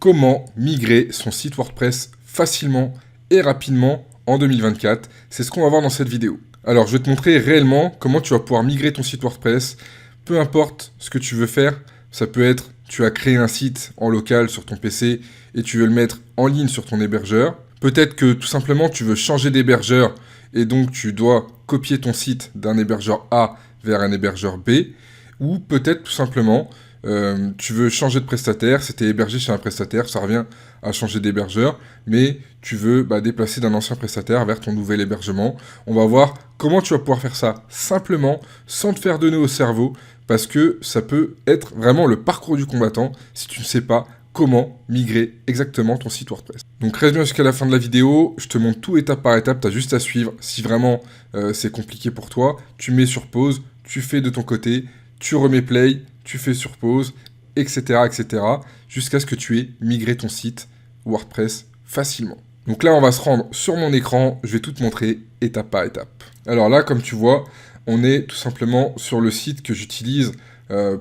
Comment migrer son site WordPress facilement et rapidement en 2024? C'est ce qu'on va voir dans cette vidéo. Alors, je vais te montrer réellement comment tu vas pouvoir migrer ton site WordPress, peu importe ce que tu veux faire. Ça peut être, tu as créé un site en local sur ton PC et tu veux le mettre en ligne sur ton hébergeur. Peut-être que tout simplement, tu veux changer d'hébergeur et donc tu dois copier ton site d'un hébergeur A vers un hébergeur B. Ou peut-être tout simplement, tu veux changer de prestataire, c'était hébergé chez un prestataire, ça revient à changer d'hébergeur, mais tu veux déplacer d'un ancien prestataire vers ton nouvel hébergement. On va voir comment tu vas pouvoir faire ça simplement, sans te faire de nœuds au cerveau, parce que ça peut être vraiment le parcours du combattant si tu ne sais pas comment migrer exactement ton site WordPress. Donc reste bien jusqu'à la fin de la vidéo, je te montre tout étape par étape, tu as juste à suivre. Si vraiment c'est compliqué pour toi, tu mets sur pause, tu fais de ton côté, tu remets play, tu fais sur pause, etc. etc. jusqu'à ce que tu aies migré ton site WordPress facilement. Donc là, on va se rendre sur mon écran, je vais tout te montrer étape par étape. Alors là, comme tu vois, on est tout simplement sur le site que j'utilise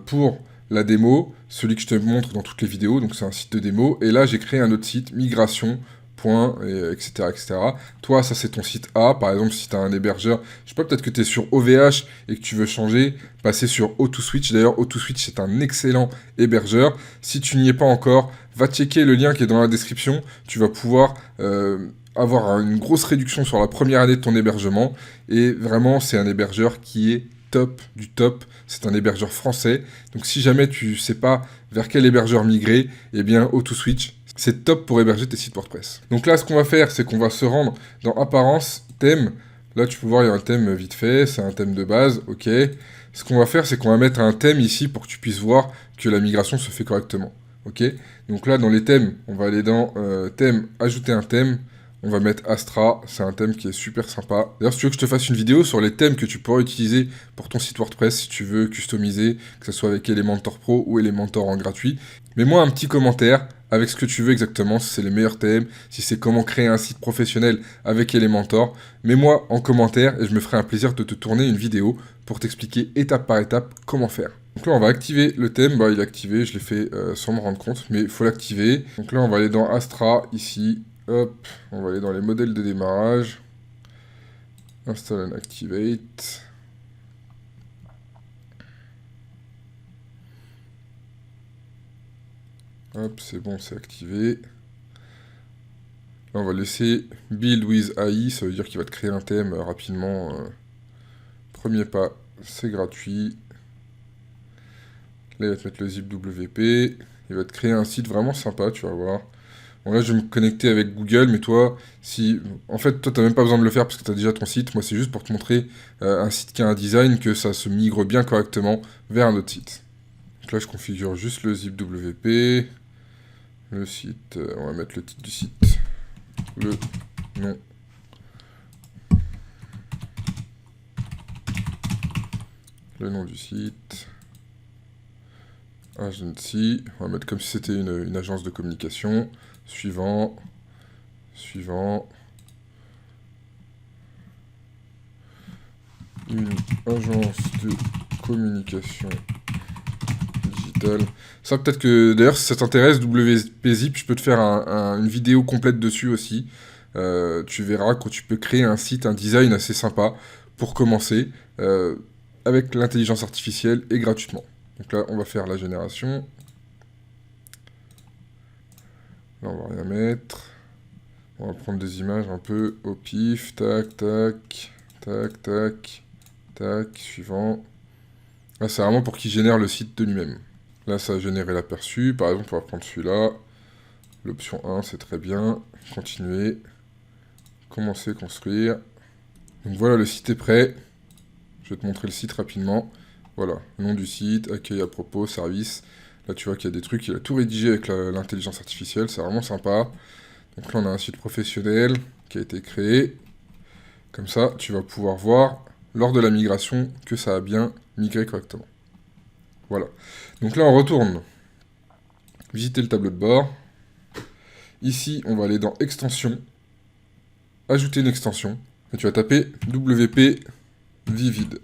pour la démo, celui que je te montre dans toutes les vidéos, donc c'est un site de démo, et là j'ai créé un autre site, migration, etc., etc. Toi, ça c'est ton site A, par exemple, si tu as un hébergeur, je sais pas, peut-être que tu es sur OVH et que tu veux changer, passer sur O2Switch. D'ailleurs, O2Switch, c'est un excellent hébergeur. Si tu n'y es pas encore, va checker le lien qui est dans la description. Tu vas pouvoir avoir une grosse réduction sur la première année de ton hébergement. Et vraiment, c'est un hébergeur qui est top du top. C'est un hébergeur français. Donc, si jamais tu sais pas vers quel hébergeur migrer, eh bien, O2Switch, c'est top pour héberger tes sites WordPress. Donc là, ce qu'on va faire, c'est qu'on va se rendre dans Apparence, Thème. Là, tu peux voir, il y a un thème vite fait, c'est un thème de base, ok. Ce qu'on va faire, c'est qu'on va mettre un thème ici pour que tu puisses voir que la migration se fait correctement, ok. Donc là, dans les thèmes, on va aller dans thème, ajouter un thème. On va mettre Astra, c'est un thème qui est super sympa. D'ailleurs, si tu veux que je te fasse une vidéo sur les thèmes que tu pourras utiliser pour ton site WordPress, si tu veux customiser, que ce soit avec Elementor Pro ou Elementor en gratuit, mets-moi un petit commentaire avec ce que tu veux exactement, si c'est les meilleurs thèmes, si c'est comment créer un site professionnel avec Elementor. Mets-moi en commentaire et je me ferai un plaisir de te tourner une vidéo pour t'expliquer étape par étape comment faire. Donc là, on va activer le thème. Bah, il est activé, je l'ai fait sans me rendre compte, mais il faut l'activer. Donc là, on va aller dans Astra, ici. Hop, on va aller dans les modèles de démarrage. Install and activate. Hop, c'est bon, c'est activé. Là, on va laisser Build with AI, ça veut dire qu'il va te créer un thème rapidement. Premier pas, c'est gratuit. Là, il va te mettre le zip WP. Il va te créer un site vraiment sympa, tu vas voir. Bon, là, je vais me connecter avec Google, mais toi, si... En fait, toi, tu n'as même pas besoin de le faire parce que tu as déjà ton site. Moi, c'est juste pour te montrer un site qui a un design, que ça se migre bien correctement vers un autre site. Donc là, je configure juste le zip WP. Le site, on va mettre le titre du site. Le nom. Le nom du site. Agency. On va mettre comme si c'était une agence de communication. Suivant. Suivant. Une agence de communication digitale. Ça, peut-être que, d'ailleurs, si ça t'intéresse, WP-Zip, je peux te faire une vidéo complète dessus aussi. Tu verras quand tu peux créer un site, un design assez sympa pour commencer avec l'intelligence artificielle et gratuitement. Donc là, on va faire la génération. Là, on va rien mettre. On va prendre des images un peu au pif. Tac, tac, tac, tac, tac, suivant. Là, c'est vraiment pour qu'il génère le site de lui-même. Là, ça a généré l'aperçu. Par exemple, on va prendre celui-là. L'option 1, c'est très bien. Continuer. Commencer, construire. Donc voilà, le site est prêt. Je vais te montrer le site rapidement. Voilà, nom du site, accueil à propos, service. Là, tu vois qu'il y a des trucs, il a tout rédigé avec l'intelligence artificielle, c'est vraiment sympa. Donc là, on a un site professionnel qui a été créé. Comme ça, tu vas pouvoir voir, lors de la migration, que ça a bien migré correctement. Voilà. Donc là, on retourne visiter le tableau de bord. Ici, on va aller dans Extension, ajouter une extension. Et tu vas taper WP Vivid.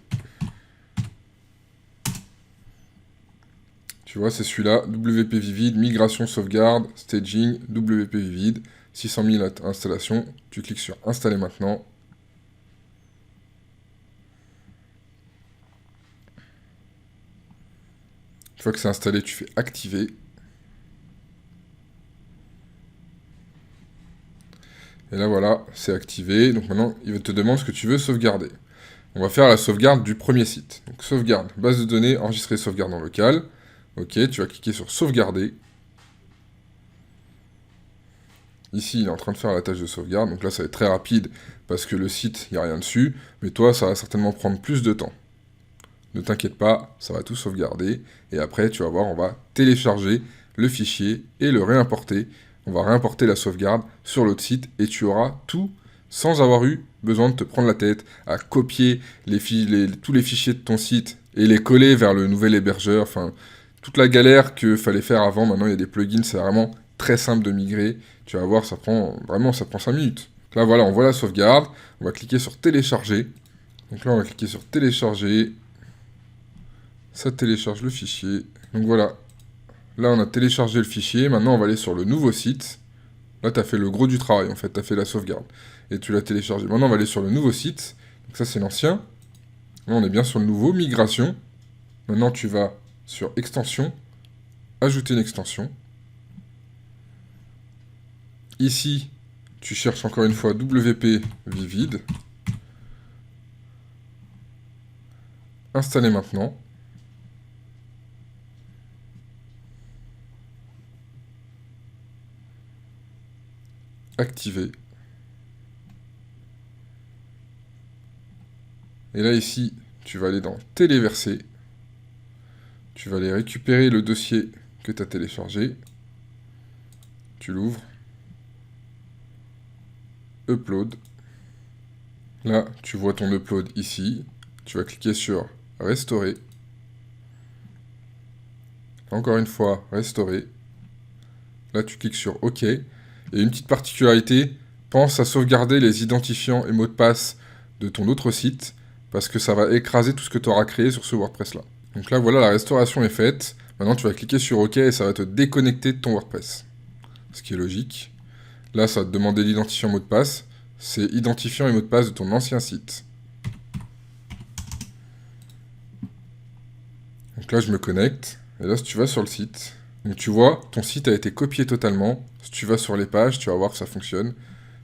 Tu vois, c'est celui-là, WP Vivid, migration, sauvegarde, staging, WP Vivid, 600 000 installation. Tu cliques sur installer maintenant. Une fois que c'est installé, tu fais activer. Et là, voilà, c'est activé. Donc maintenant, il te demande ce que tu veux sauvegarder. On va faire la sauvegarde du premier site. Donc sauvegarde, base de données, enregistrer sauvegarde en local. Ok, tu vas cliquer sur sauvegarder. Ici, il est en train de faire la tâche de sauvegarde. Donc là, ça va être très rapide parce que le site, il n'y a rien dessus. Mais toi, ça va certainement prendre plus de temps. Ne t'inquiète pas, ça va tout sauvegarder. Et après, tu vas voir, on va télécharger le fichier et le réimporter. On va réimporter la sauvegarde sur l'autre site et tu auras tout sans avoir eu besoin de te prendre la tête à copier tous les fichiers de ton site et les coller vers le nouvel hébergeur. Enfin, toute la galère qu'il fallait faire avant. Maintenant, il y a des plugins, c'est vraiment très simple de migrer. Tu vas voir, ça prend 5 minutes. Donc là, voilà, on voit la sauvegarde. On va cliquer sur télécharger. Donc là, on va cliquer sur télécharger. Ça télécharge le fichier. Donc voilà. Là, on a téléchargé le fichier. Maintenant, on va aller sur le nouveau site. Là, tu as fait le gros du travail, en fait. Tu as fait la sauvegarde. Et tu l'as téléchargé. Maintenant, on va aller sur le nouveau site. Donc ça, c'est l'ancien. Là, on est bien sur le nouveau. Migration. Maintenant, tu vas sur extension. Ajouter une extension. Ici, tu cherches encore une fois WP Vivid. Installer maintenant. Activer. Et là, ici, tu vas aller dans Téléverser. Tu vas aller récupérer le dossier que tu as téléchargé. Tu l'ouvres. Upload. Là, tu vois ton upload ici. Tu vas cliquer sur Restaurer. Encore une fois, Restaurer. Là, tu cliques sur OK. Et une petite particularité, pense à sauvegarder les identifiants et mots de passe de ton autre site, parce que ça va écraser tout ce que tu auras créé sur ce WordPress-là. Donc là, voilà, la restauration est faite. Maintenant, tu vas cliquer sur OK et ça va te déconnecter de ton WordPress. Ce qui est logique. Là, ça va te demander l'identifiant mot de passe. C'est identifiant et mot de passe de ton ancien site. Donc là, je me connecte. Et là, si tu vas sur le site, donc tu vois, ton site a été copié totalement. Si tu vas sur les pages, tu vas voir que ça fonctionne.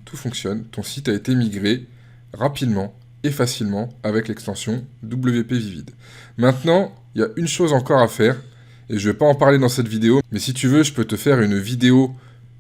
Tout fonctionne. Ton site a été migré rapidement et facilement avec l'extension WP Vivid. Maintenant, il y a une chose encore à faire, et je ne vais pas en parler dans cette vidéo, mais si tu veux, je peux te faire une vidéo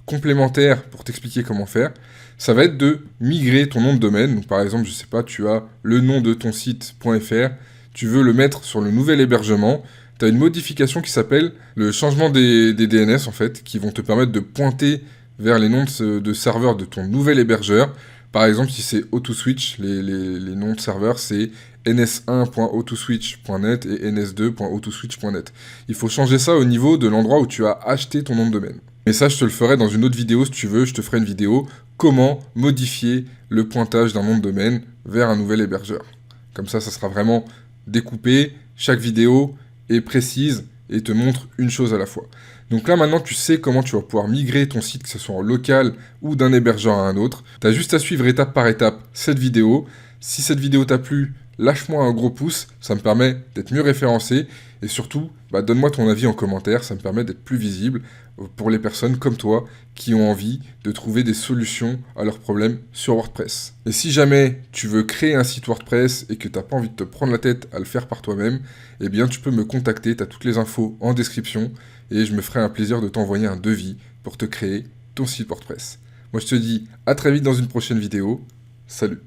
complémentaire pour t'expliquer comment faire. Ça va être de migrer ton nom de domaine. Donc par exemple, je sais pas, tu as le nom de ton site.fr, tu veux le mettre sur le nouvel hébergement. Tu as une modification qui s'appelle le changement des DNS en fait, qui vont te permettre de pointer vers les noms de serveurs de ton nouvel hébergeur. Par exemple, si c'est AutoSwitch, les noms de serveurs, c'est ns1.autoswitch.net et ns2.autoswitch.net. Il faut changer ça au niveau de l'endroit où tu as acheté ton nom de domaine. Mais ça, je te le ferai dans une autre vidéo si tu veux. Je te ferai une vidéo comment modifier le pointage d'un nom de domaine vers un nouvel hébergeur. Comme ça sera vraiment découpé. Chaque vidéo est précise et te montre une chose à la fois. Donc là, maintenant, tu sais comment tu vas pouvoir migrer ton site, que ce soit en local ou d'un hébergeur à un autre. Tu as juste à suivre étape par étape cette vidéo. Si cette vidéo t'a plu, lâche-moi un gros pouce, ça me permet d'être mieux référencé. Et surtout, donne-moi ton avis en commentaire, ça me permet d'être plus visible pour les personnes comme toi qui ont envie de trouver des solutions à leurs problèmes sur WordPress. Et si jamais tu veux créer un site WordPress et que tu n'as pas envie de te prendre la tête à le faire par toi-même, eh bien tu peux me contacter, tu as toutes les infos en description et je me ferai un plaisir de t'envoyer un devis pour te créer ton site WordPress. Moi je te dis à très vite dans une prochaine vidéo, salut!